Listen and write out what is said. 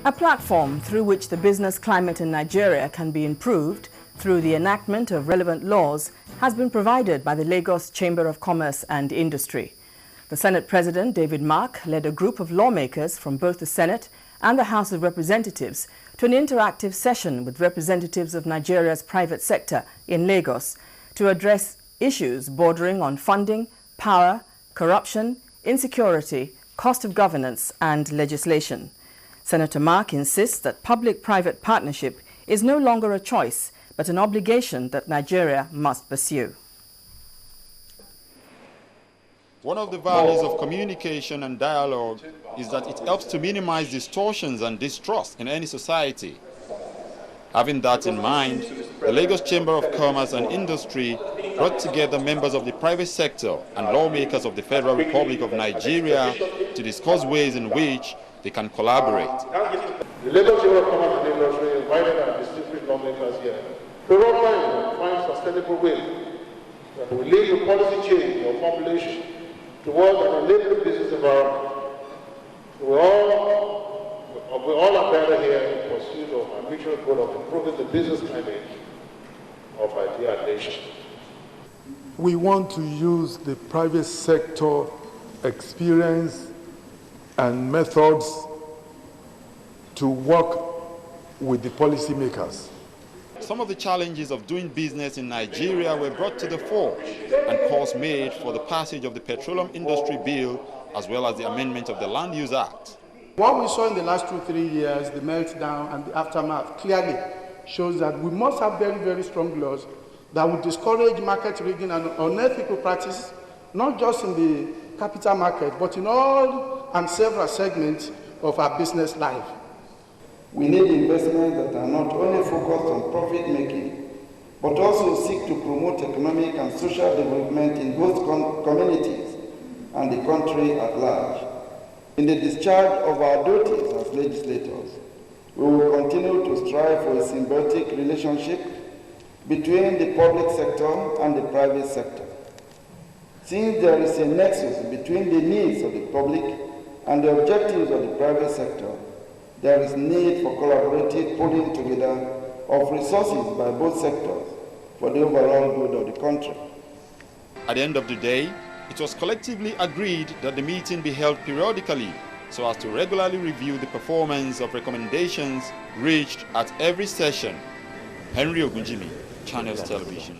A platform through which the business climate in Nigeria can be improved through the enactment of relevant laws has been provided by the Lagos Chamber of Commerce and Industry. The Senate President, David Mark, led a group of lawmakers from both the Senate and the House of Representatives to an interactive session with representatives of Nigeria's private sector in Lagos to address issues bordering on funding, power, corruption, insecurity, cost of governance and legislation. Senator Mark insists that public-private partnership is no longer a choice, but an obligation that Nigeria must pursue. One of the values of communication and dialogue is that it helps to minimize distortions and distrust in any society. Having that in mind, the Lagos Chamber of Commerce and Industry brought together members of the private sector and lawmakers of the Federal Republic of Nigeria to discuss ways in which they can collaborate. The Lagos Chamber of Commerce and Industry invited our distinguished lawmakers here to find sustainable ways that will lead to policy change or formulation towards an enabling business environment. We all are better here in pursuit of our mutual goal of improving the business climate of our dear nation. We want to use the private sector experience and methods to work with the policymakers. Some of the challenges of doing business in Nigeria were brought to the fore and calls made for the passage of the Petroleum Industry Bill as well as the amendment of the Land Use Act. What we saw in the last 2-3 years, the meltdown and the aftermath, clearly shows that we must have very, very strong laws that will discourage market rigging and unethical practices, not just in the capital market, but in all and several segments of our business life. We need investments that are not only focused on profit making, but also seek to promote economic and social development in both communities and the country at large. In the discharge of our duties as legislators, we will continue to strive for a symbiotic relationship between the public sector and the private sector. Since there is a nexus between the needs of the public and the objectives of the private sector, there is need for collaborative pulling together of resources by both sectors for the overall good of the country. At the end of the day, it was collectively agreed that the meeting be held periodically so as to regularly review the performance of recommendations reached at every session. Henry Ogunjimi, Channels Television.